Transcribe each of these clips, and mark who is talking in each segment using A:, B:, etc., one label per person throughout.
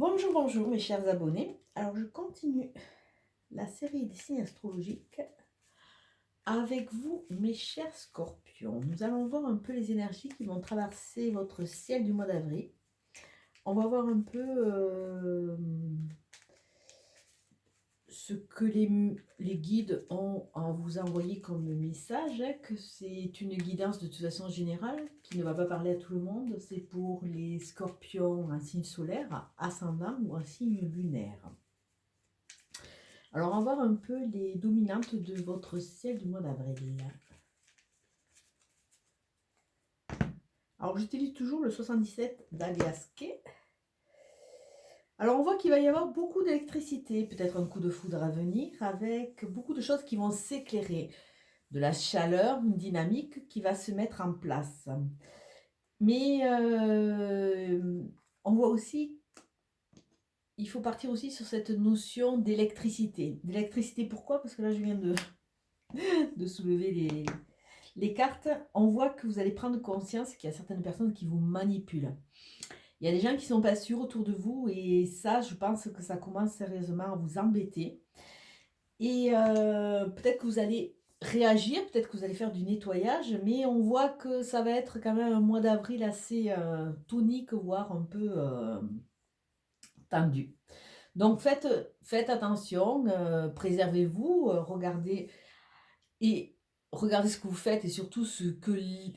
A: Bonjour, bonjour mes chers abonnés. Alors je continue la série des signes astrologiques avec vous mes chers scorpions. Nous allons voir un peu les énergies qui vont traverser votre ciel du mois d'avril. On va voir un peu ce que les guides ont à vous envoyer comme message, hein, que c'est une guidance de toute façon générale qui ne va pas parler à tout le monde. C'est pour les scorpions un signe solaire, ascendant ou un signe lunaire. Alors, on va voir un peu les dominantes de votre ciel du mois d'avril. Alors, j'utilise toujours le 77 d'Alias Kay. Alors, on voit qu'il va y avoir beaucoup d'électricité, peut-être un coup de foudre à venir, avec beaucoup de choses qui vont s'éclairer. De la chaleur, une dynamique qui va se mettre en place. Mais on voit aussi, il faut partir aussi sur cette notion d'électricité. D'électricité, pourquoi? Parce que là, je viens de soulever les cartes. On voit que vous allez prendre conscience qu'il y a certaines personnes qui vous manipulent. Il y a des gens qui ne sont pas sûrs autour de vous et ça, je pense que ça commence sérieusement à vous embêter. Et peut-être que vous allez réagir, peut-être que vous allez faire du nettoyage, mais on voit que ça va être quand même un mois d'avril assez tonique, voire un peu tendu. Donc faites attention, préservez-vous, regardez et regardez ce que vous faites et surtout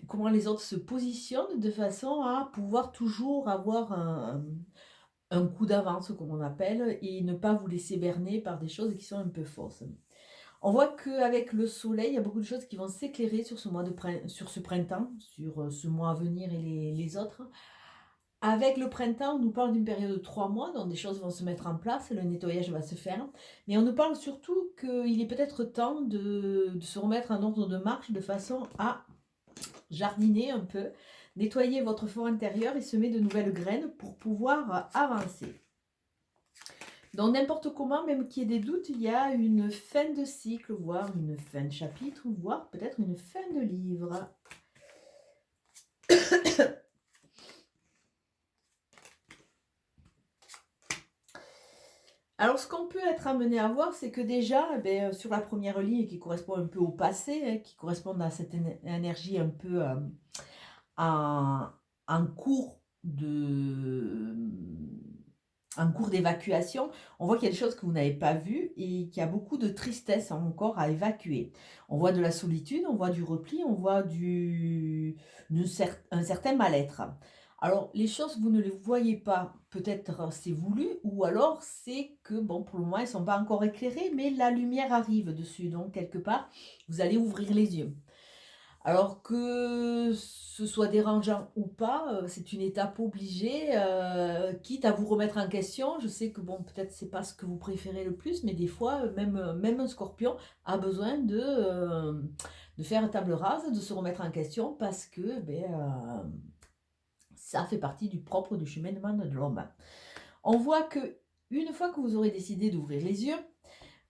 A: comment les autres se positionnent de façon à pouvoir toujours avoir un coup d'avance, comme on appelle, et ne pas vous laisser berner par des choses qui sont un peu fausses. On voit qu'avec le soleil, il y a beaucoup de choses qui vont s'éclairer sur sur ce printemps, sur ce mois à venir et les autres. Avec le printemps, on nous parle d'une période de 3 mois, donc des choses vont se mettre en place, le nettoyage va se faire. Mais on nous parle surtout qu'il est peut-être temps de se remettre en ordre de marche de façon à jardiner un peu, nettoyer votre fort intérieur et semer de nouvelles graines pour pouvoir avancer. Donc n'importe comment, même qu'il y ait des doutes, il y a une fin de cycle, voire une fin de chapitre, voire peut-être une fin de livre. Alors, ce qu'on peut être amené à voir, c'est que déjà, sur la première ligne qui correspond un peu au passé, hein, qui correspond à cette énergie un peu en, en cours de, en cours d'évacuation, on voit qu'il y a des choses que vous n'avez pas vues et qu'il y a beaucoup de tristesse encore à évacuer. On voit de la solitude, on voit du repli, on voit un certain mal-être. Alors, les choses, vous ne les voyez pas, peut-être c'est voulu, ou alors c'est que, bon, pour le moment, elles ne sont pas encore éclairées, mais la lumière arrive dessus, donc quelque part, vous allez ouvrir les yeux. Alors que ce soit dérangeant ou pas, c'est une étape obligée, quitte à vous remettre en question. Je sais que, bon, peut-être c'est pas ce que vous préférez le plus, mais des fois, même un scorpion a besoin de faire table rase, de se remettre en question parce que, ça fait partie du propre du cheminement de l'homme. On voit que une fois que vous aurez décidé d'ouvrir les yeux,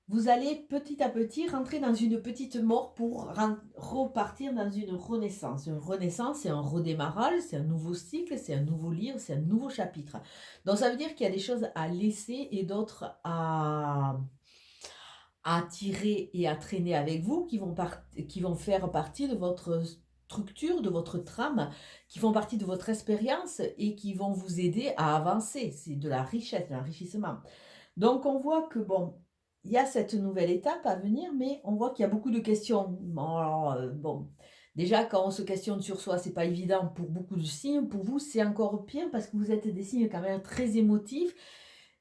A: vous allez petit à petit rentrer dans une petite mort pour repartir dans une renaissance. Une renaissance, c'est un redémarrage, c'est un nouveau cycle, c'est un nouveau livre, c'est un nouveau chapitre. Donc ça veut dire qu'il y a des choses à laisser et d'autres à tirer et à traîner avec vous qui vont faire partie de votre structure, de votre trame, qui font partie de votre expérience et qui vont vous aider à avancer. C'est de la richesse, de l'enrichissement. Donc on voit que bon, il y a cette nouvelle étape à venir, mais on voit qu'il y a beaucoup de questions. Bon, alors, déjà quand on se questionne sur soi, c'est pas évident pour beaucoup de signes. Pour vous, c'est encore pire parce que vous êtes des signes quand même très émotifs,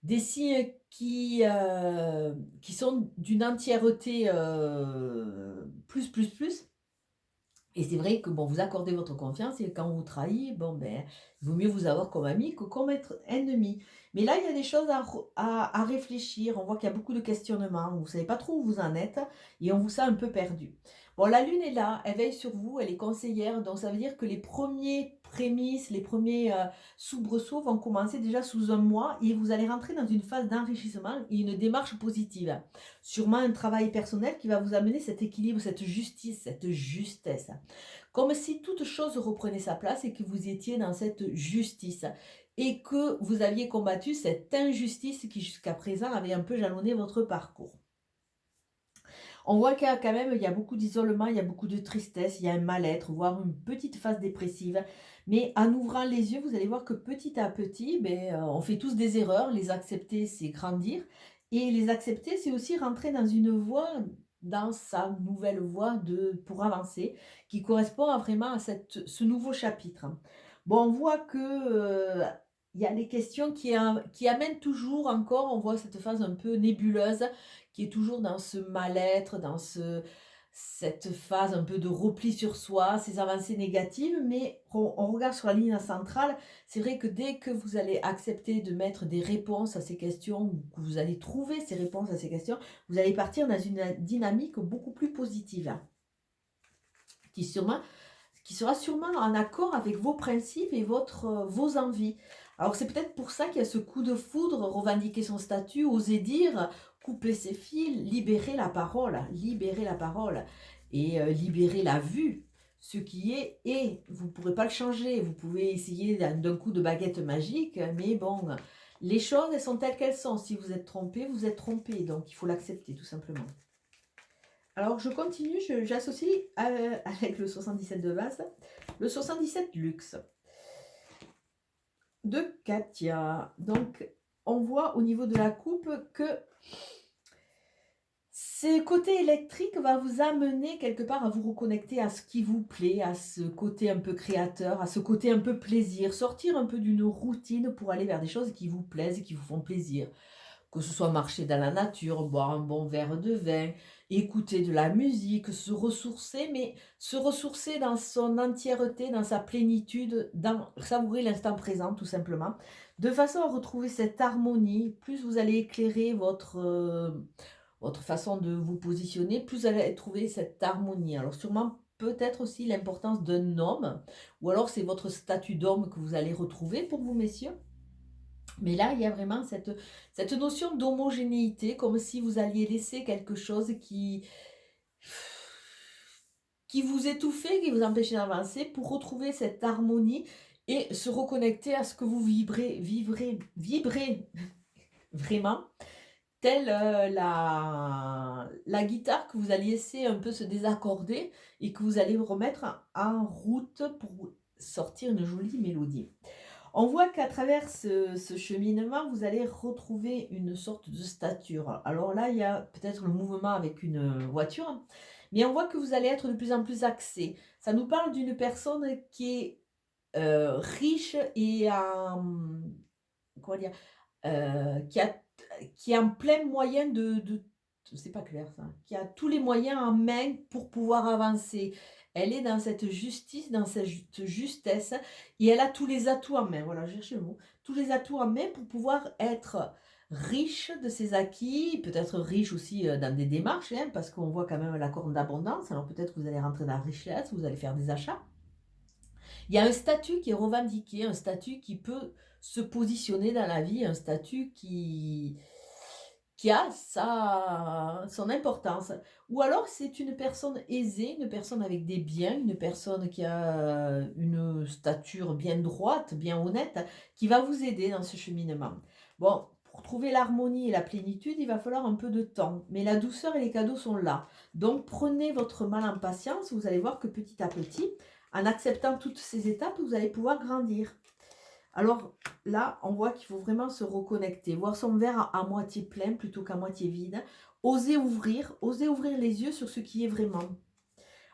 A: des signes qui sont d'une entièreté plus. Et c'est vrai que bon, vous accordez votre confiance et quand on vous trahit, bon ben, il vaut mieux vous avoir comme ami que comme être ennemi. Mais là, il y a des choses à réfléchir. On voit qu'il y a beaucoup de questionnements. Vous ne savez pas trop où vous en êtes et on vous sent un peu perdu. Bon, la lune est là, elle veille sur vous, elle est conseillère, donc ça veut dire que les premiers prémices, les premiers soubresauts vont commencer déjà sous un mois et vous allez rentrer dans une phase d'enrichissement et une démarche positive. Sûrement un travail personnel qui va vous amener cet équilibre, cette justice, cette justesse. Comme si toute chose reprenait sa place et que vous étiez dans cette justice et que vous aviez combattu cette injustice qui jusqu'à présent avait un peu jalonné votre parcours. On voit qu'il y a quand même, il y a beaucoup d'isolement, il y a beaucoup de tristesse, il y a un mal-être, voire une petite phase dépressive. Mais en ouvrant les yeux, vous allez voir que petit à petit, on fait tous des erreurs. Les accepter, c'est grandir. Et les accepter, c'est aussi rentrer dans une voie, dans sa nouvelle voie pour avancer, qui correspond vraiment à ce nouveau chapitre. Bon, on voit que il y a des questions qui amènent toujours encore, on voit cette phase un peu nébuleuse, qui est toujours dans ce mal-être, dans cette phase un peu de repli sur soi, ces avancées négatives, mais on regarde sur la ligne centrale, c'est vrai que dès que vous allez accepter de mettre des réponses à ces questions, ou que vous allez trouver ces réponses à ces questions, vous allez partir dans une dynamique beaucoup plus positive, qui sûrement qui sera sûrement en accord avec vos principes et vos envies. Alors c'est peut-être pour ça qu'il y a ce coup de foudre, revendiquer son statut, oser dire, couper ses fils, libérer la parole et libérer la vue. Ce qui est, et vous ne pourrez pas le changer. Vous pouvez essayer d'un coup de baguette magique, mais bon, les choses, elles sont telles qu'elles sont. Si vous êtes trompé, vous êtes trompé. Donc il faut l'accepter tout simplement. Alors je continue, j'associe avec le 77 de base, le 77 luxe de Katia. Donc on voit au niveau de la coupe que ce côté électrique va vous amener quelque part à vous reconnecter à ce qui vous plaît, à ce côté un peu créateur, à ce côté un peu plaisir, sortir un peu d'une routine pour aller vers des choses qui vous plaisent et qui vous font plaisir. Que ce soit marcher dans la nature, boire un bon verre de vin, écouter de la musique, se ressourcer, mais se ressourcer dans son entièreté, dans sa plénitude, dans savourer l'instant présent tout simplement, de façon à retrouver cette harmonie. Plus vous allez éclairer votre façon de vous positionner, plus vous allez trouver cette harmonie. Alors sûrement peut-être aussi l'importance d'un homme, ou alors c'est votre statut d'homme que vous allez retrouver pour vous, messieurs. Mais là, il y a vraiment cette notion d'homogénéité, comme si vous alliez laisser quelque chose qui vous étouffait, qui vous empêchait d'avancer, pour retrouver cette harmonie et se reconnecter à ce que vous vibrez vraiment, telle la guitare que vous alliez laisser un peu se désaccorder et que vous allez remettre en route pour sortir une jolie mélodie. On voit qu'à travers ce cheminement, vous allez retrouver une sorte de stature. Alors là, il y a peut-être le mouvement avec une voiture, mais on voit que vous allez être de plus en plus axé. Ça nous parle d'une personne qui est riche et comment dire, qui est en plein moyen c'est pas clair ça, qui a tous les moyens en main pour pouvoir avancer. Elle est dans cette justice, dans cette justesse, et elle a tous les atouts en main. Voilà, je cherchais le mot. Tous les atouts en main pour pouvoir être riche de ses acquis, peut-être riche aussi dans des démarches, hein, parce qu'on voit quand même la corne d'abondance. Alors peut-être que vous allez rentrer dans la richesse, vous allez faire des achats. Il y a un statut qui est revendiqué, un statut qui peut se positionner dans la vie, un statut qui a son importance. Ou alors c'est une personne aisée, une personne avec des biens, une personne qui a une stature bien droite, bien honnête, qui va vous aider dans ce cheminement. Bon, pour trouver l'harmonie et la plénitude, il va falloir un peu de temps, mais la douceur et les cadeaux sont là. Donc prenez votre mal en patience, vous allez voir que petit à petit, en acceptant toutes ces étapes, vous allez pouvoir grandir. Alors là, on voit qu'il faut vraiment se reconnecter, voir son verre à moitié plein plutôt qu'à moitié vide. Oser ouvrir les yeux sur ce qui est vraiment.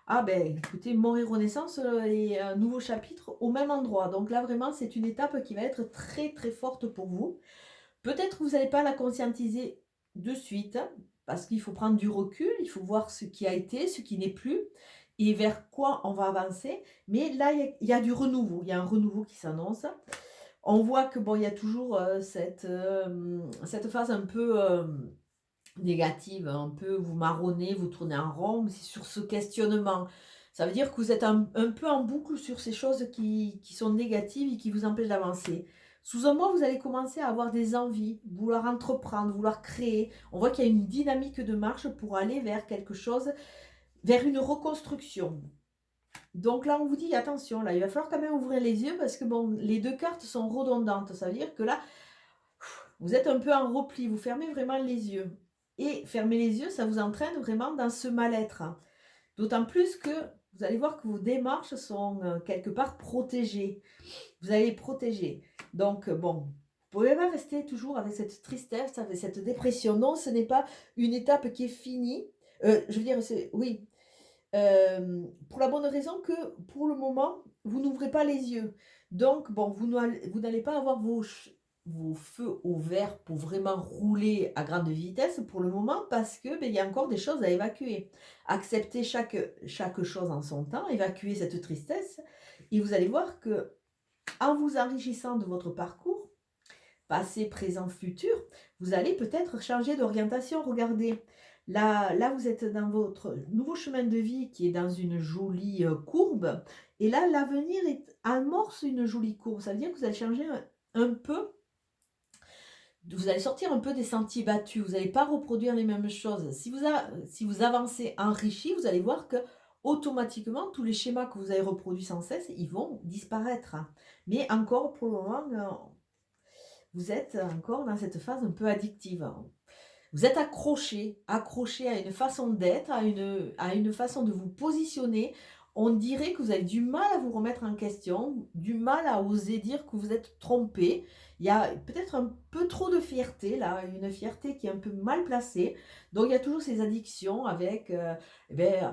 A: Ah ben, écoutez, mort et renaissance et un nouveau chapitre au même endroit. Donc là, vraiment, c'est une étape qui va être très très forte pour vous. Peut-être que vous n'allez pas la conscientiser de suite, parce qu'il faut prendre du recul, il faut voir ce qui a été, ce qui n'est plus, et vers quoi on va avancer. Mais là, il y a du renouveau, il y a un renouveau qui s'annonce. On voit que bon, il y a toujours cette phase un peu négative, un peu, vous marronnez, vous tournez en rond, mais c'est sur ce questionnement. Ça veut dire que vous êtes un peu en boucle sur ces choses qui sont négatives et qui vous empêchent d'avancer. Sous un mois, vous allez commencer à avoir des envies, vouloir entreprendre, vouloir créer. On voit qu'il y a une dynamique de marche pour aller vers quelque chose, vers une reconstruction. Donc là, on vous dit, attention, là, il va falloir quand même ouvrir les yeux parce que bon, les deux cartes sont redondantes. Ça veut dire que là, vous êtes un peu en repli, vous fermez vraiment les yeux. Et fermer les yeux, ça vous entraîne vraiment dans ce mal-être. D'autant plus que vous allez voir que vos démarches sont quelque part protégées. Vous allez protéger. Donc, bon, vous ne pouvez pas rester toujours avec cette tristesse, avec cette dépression. Non, ce n'est pas une étape qui est finie. Je veux dire, oui, pour la bonne raison que, pour le moment, vous n'ouvrez pas les yeux. Donc, bon, vous n'allez pas avoir vos feux au vert pour vraiment rouler à grande vitesse pour le moment parce que, il y a encore des choses à évacuer. Accepter chaque chose en son temps, évacuer cette tristesse et vous allez voir que, en vous enrichissant de votre parcours, passé, présent, futur, vous allez peut-être changer d'orientation. Regardez, là, vous êtes dans votre nouveau chemin de vie qui est dans une jolie courbe. Et là, l'avenir amorce une jolie courbe. Ça veut dire que vous allez changer un peu. Vous allez sortir un peu des sentiers battus. Vous n'allez pas reproduire les mêmes choses. Si vous avancez enrichi, vous allez voir que automatiquement, tous les schémas que vous avez reproduits sans cesse, ils vont disparaître. Mais encore, pour le moment, vous êtes encore dans cette phase un peu addictive. Vous êtes accroché à une façon d'être, à une façon de vous positionner. On dirait que vous avez du mal à vous remettre en question, du mal à oser dire que vous êtes trompé. Il y a peut-être un peu trop de fierté, là, une fierté qui est un peu mal placée. Donc il y a toujours ces addictions avec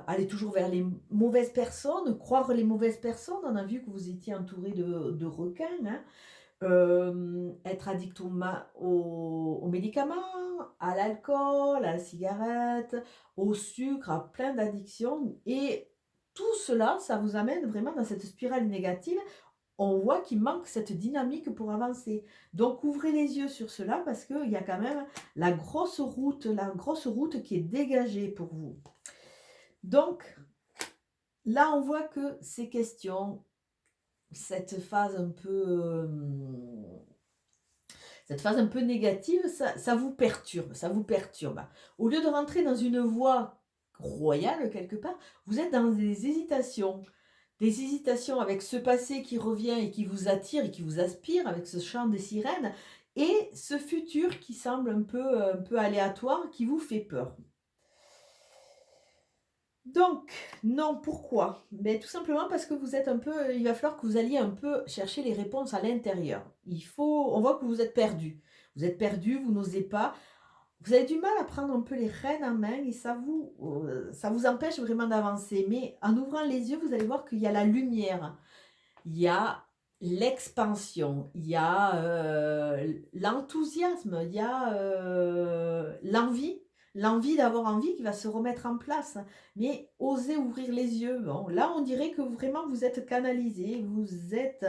A: aller toujours vers les mauvaises personnes, croire les mauvaises personnes. On a vu que vous étiez entouré de requins, hein. Être addict aux médicaments, à l'alcool, à la cigarette, au sucre, à plein d'addictions. Et tout cela, ça vous amène vraiment dans cette spirale négative. On voit qu'il manque cette dynamique pour avancer. Donc ouvrez les yeux sur cela parce qu'il y a quand même la grosse route qui est dégagée pour vous. Donc là, on voit que ces questions, cette phase un peu négative, ça vous perturbe, ça vous perturbe. Au lieu de rentrer dans une voie royale quelque part, vous êtes dans des hésitations avec ce passé qui revient et qui vous attire et qui vous aspire, avec ce chant des sirènes, et ce futur qui semble un peu aléatoire, qui vous fait peur. Donc, non, pourquoi? Mais tout simplement parce que vous êtes un peu, il va falloir que vous alliez un peu chercher les réponses à l'intérieur. On voit que vous êtes perdu. Vous êtes perdu, vous n'osez pas. Vous avez du mal à prendre un peu les rênes en main et ça vous empêche vraiment d'avancer. Mais en ouvrant les yeux, vous allez voir qu'il y a la lumière, il y a l'expansion, il y a l'enthousiasme, il y a l'envie d'avoir envie qui va se remettre en place. Mais osez ouvrir les yeux. Bon, là, on dirait que vraiment vous êtes canalisé, vous êtes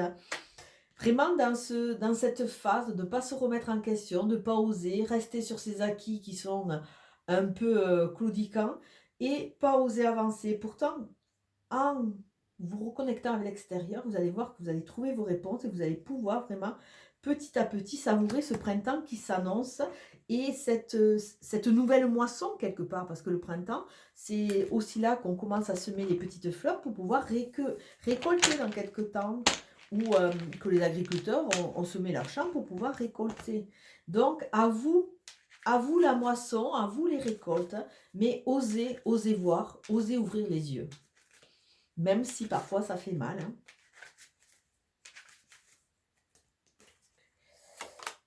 A: vraiment dans cette phase de ne pas se remettre en question, de ne pas oser, rester sur ces acquis qui sont un peu claudiquants et pas oser avancer. Pourtant, en vous reconnectant avec l'extérieur, vous allez voir que vous allez trouver vos réponses et vous allez pouvoir vraiment petit à petit savourer ce printemps qui s'annonce et cette nouvelle moisson quelque part, parce que le printemps, c'est aussi là qu'on commence à semer les petites fleurs pour pouvoir récolter dans quelques temps, ou que les agriculteurs ont semé leur champ pour pouvoir récolter. Donc à vous la moisson, à vous les récoltes, mais osez voir, osez ouvrir les yeux. Même si parfois ça fait mal, hein.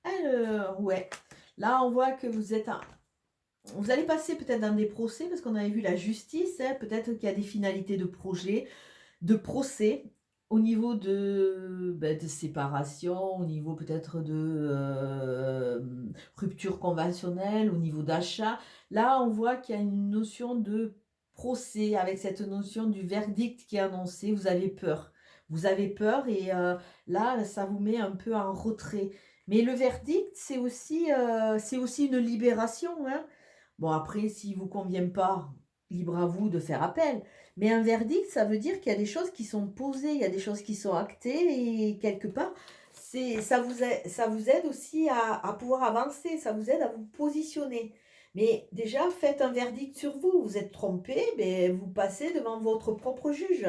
A: Alors, ouais. Là, on voit que vous allez passer peut-être dans des procès, parce qu'on avait vu la justice, hein. Peut-être qu'il y a des finalités de projet, de procès, au niveau de séparation, au niveau peut-être de rupture conventionnelle, au niveau d'achat. Là, on voit qu'il y a une notion de procès, avec cette notion du verdict qui est annoncé. Vous avez peur. Vous avez peur et là, ça vous met un peu en retrait. Mais le verdict, c'est aussi une libération, hein. Bon, après, s'il ne vous convient pas, libre à vous de faire appel. Mais un verdict, ça veut dire qu'il y a des choses qui sont posées, il y a des choses qui sont actées et quelque part, ça vous aide aussi à pouvoir avancer, ça vous aide à vous positionner. Mais déjà, faites un verdict sur vous. Vous êtes trompé, ben, vous passez devant votre propre juge.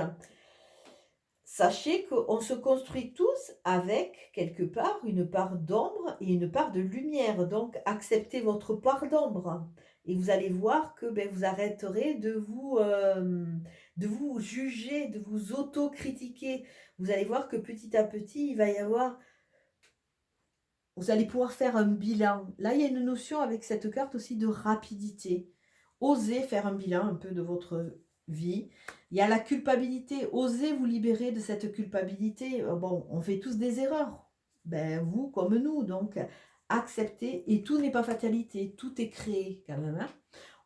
A: Sachez qu'on se construit tous avec, quelque part, une part d'ombre et une part de lumière. Donc, acceptez votre part d'ombre. Et vous allez voir que ben, vous arrêterez de vous juger, de vous auto-critiquer. Vous allez voir que petit à petit, il va y avoir... Vous allez pouvoir faire un bilan. Là, il y a une notion avec cette carte aussi de rapidité. Osez faire un bilan un peu de votre vie. Il y a la culpabilité. Osez vous libérer de cette culpabilité. Bon, on fait tous des erreurs. Ben, vous comme nous. Donc, acceptez. Et tout n'est pas fatalité. Tout est créé quand même. Hein.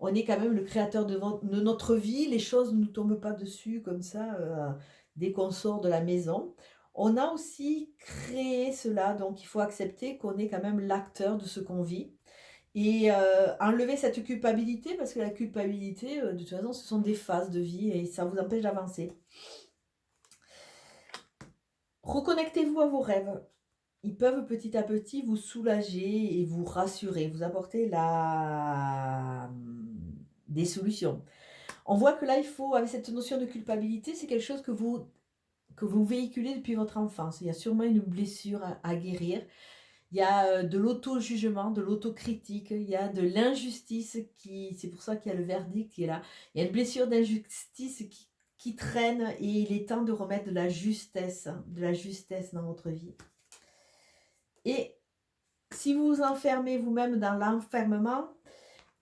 A: On est quand même le créateur de notre vie. Les choses ne nous tombent pas dessus comme ça dès qu'on sort de la maison. On a aussi créé cela, donc il faut accepter qu'on est quand même l'acteur de ce qu'on vit. Et enlever cette culpabilité, parce que la culpabilité, de toute façon, ce sont des phases de vie et ça vous empêche d'avancer. Reconnectez-vous à vos rêves. Ils peuvent petit à petit vous soulager et vous rassurer, vous apporter des solutions. On voit que là, il faut, avec cette notion de culpabilité, c'est quelque chose que vous véhiculez depuis votre enfance. Il y a sûrement une blessure à guérir. Il y a de l'auto-jugement, de l'autocritique, il y a de l'injustice c'est pour ça qu'il y a le verdict qui est là. Il y a une blessure d'injustice qui traîne et il est temps de remettre de la justesse dans votre vie. Et si vous vous enfermez vous-même dans l'enfermement,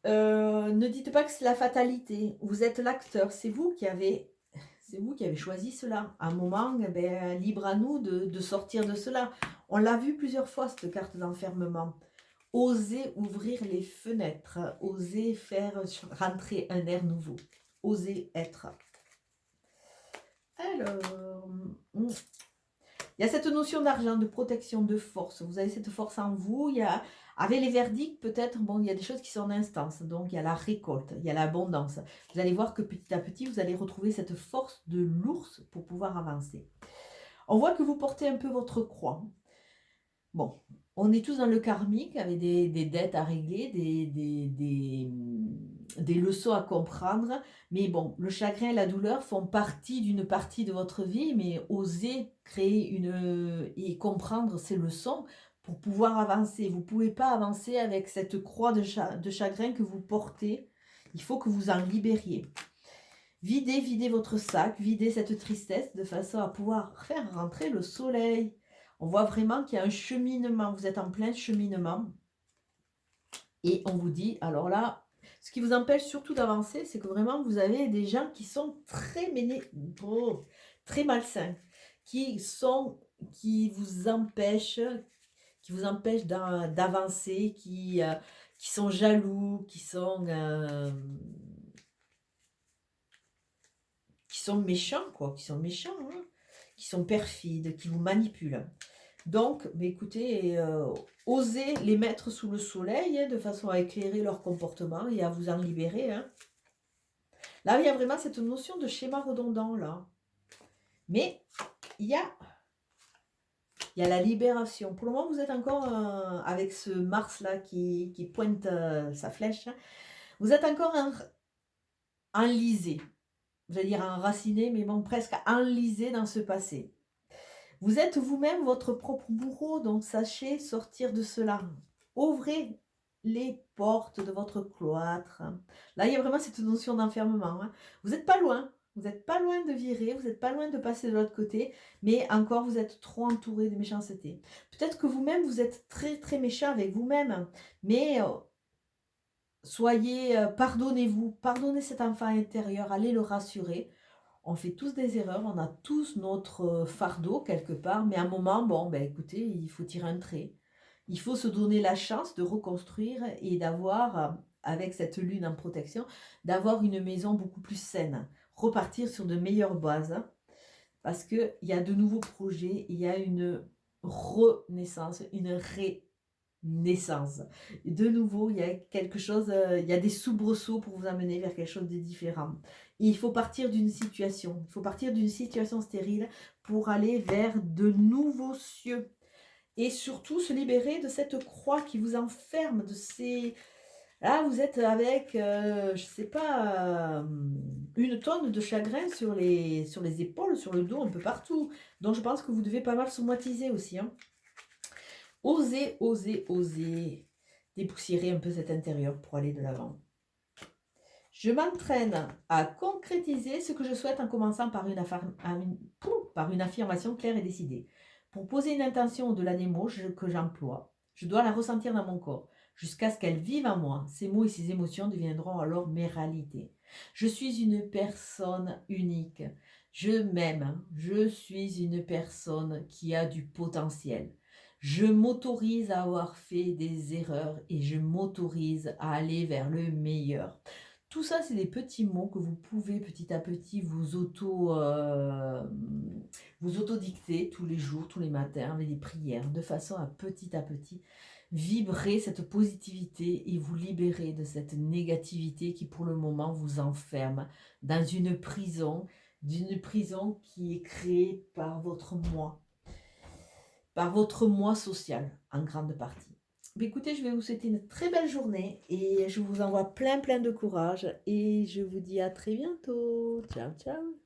A: ne dites pas que c'est la fatalité. Vous êtes l'acteur, c'est vous qui avez choisi cela. À un moment, ben, libre à nous de sortir de cela. On l'a vu plusieurs fois, cette carte d'enfermement. Osez ouvrir les fenêtres. Osez faire rentrer un air nouveau. Osez être. Alors, il y a cette notion d'argent, de protection, de force. Vous avez cette force en vous. Avec les verdicts, peut-être, bon, il y a des choses qui sont en instance. Donc, il y a la récolte, il y a l'abondance. Vous allez voir que petit à petit, vous allez retrouver cette force de l'ours pour pouvoir avancer. On voit que vous portez un peu votre croix. Bon, on est tous dans le karmique avec des dettes à régler, des leçons à comprendre. Mais bon, le chagrin et la douleur font partie d'une partie de votre vie, mais osez créer et comprendre ces leçons pour pouvoir avancer. Vous ne pouvez pas avancer avec cette croix de chagrin que vous portez. Il faut que vous en libériez. Videz votre sac, videz cette tristesse de façon à pouvoir faire rentrer le soleil. On voit vraiment qu'il y a un cheminement, vous êtes en plein cheminement. Et on vous dit, alors là, ce qui vous empêche surtout d'avancer, c'est que vraiment vous avez des gens qui sont très malsains, qui vous empêchent d'avancer, qui sont jaloux, qui sont méchants, quoi, qui sont méchants, hein, qui sont perfides, qui vous manipulent. Donc, écoutez, osez les mettre sous le soleil hein, de façon à éclairer leur comportement et à vous en libérer. Hein. Là, il y a vraiment cette notion de schéma redondant, là. Mais il y a la libération. Pour le moment, vous êtes encore avec ce Mars-là qui pointe sa flèche. Hein. Vous êtes encore enlisé. Vous allez dire enraciné, mais bon, presque enlisé dans ce passé. Vous êtes vous-même votre propre bourreau, donc sachez sortir de cela. Ouvrez les portes de votre cloître. Là, il y a vraiment cette notion d'enfermement. Hein. Vous n'êtes pas loin. Vous n'êtes pas loin de virer, vous n'êtes pas loin de passer de l'autre côté, mais encore, vous êtes trop entouré de méchanceté. Peut-être que vous-même, vous êtes très, très méchant avec vous-même, mais pardonnez-vous, pardonnez cet enfant intérieur, allez le rassurer. On fait tous des erreurs, on a tous notre fardeau quelque part, mais à un moment, bon, ben écoutez, il faut tirer un trait. Il faut se donner la chance de reconstruire et d'avoir, avec cette lune en protection, d'avoir une maison beaucoup plus saine. Repartir sur de meilleures bases, hein, parce qu'il y a de nouveaux projets, il y a une renaissance, une naissance. Et de nouveau, il y a quelque chose, il y a des soubresauts pour vous amener vers quelque chose de différent. Et il faut partir d'une situation, il faut partir d'une situation stérile pour aller vers de nouveaux cieux. Et surtout se libérer de cette croix qui vous enferme, de ces... Là, vous êtes avec, je sais pas, 1 tonne de chagrin sur les épaules, sur le dos, un peu partout. Donc je pense que vous devez pas mal somatiser aussi, hein. Osez, osez, osez dépoussiérer un peu cet intérieur pour aller de l'avant. Je m'entraîne à concrétiser ce que je souhaite en commençant par une affirmation claire et décidée. Pour poser une intention au-delà des mots que j'emploie, je dois la ressentir dans mon corps, jusqu'à ce qu'elle vive en moi. Ces mots et ces émotions deviendront alors mes réalités. Je suis une personne unique. Je m'aime. Je suis une personne qui a du potentiel. Je m'autorise à avoir fait des erreurs et je m'autorise à aller vers le meilleur. Tout ça, c'est des petits mots que vous pouvez petit à petit vous auto-dicter tous les jours, tous les matins, avec des prières, de façon à petit vibrer cette positivité et vous libérer de cette négativité qui pour le moment vous enferme dans d'une prison qui est créée par votre moi social en grande partie. Mais écoutez, je vais vous souhaiter une très belle journée et je vous envoie plein de courage et je vous dis à très bientôt. Ciao, ciao.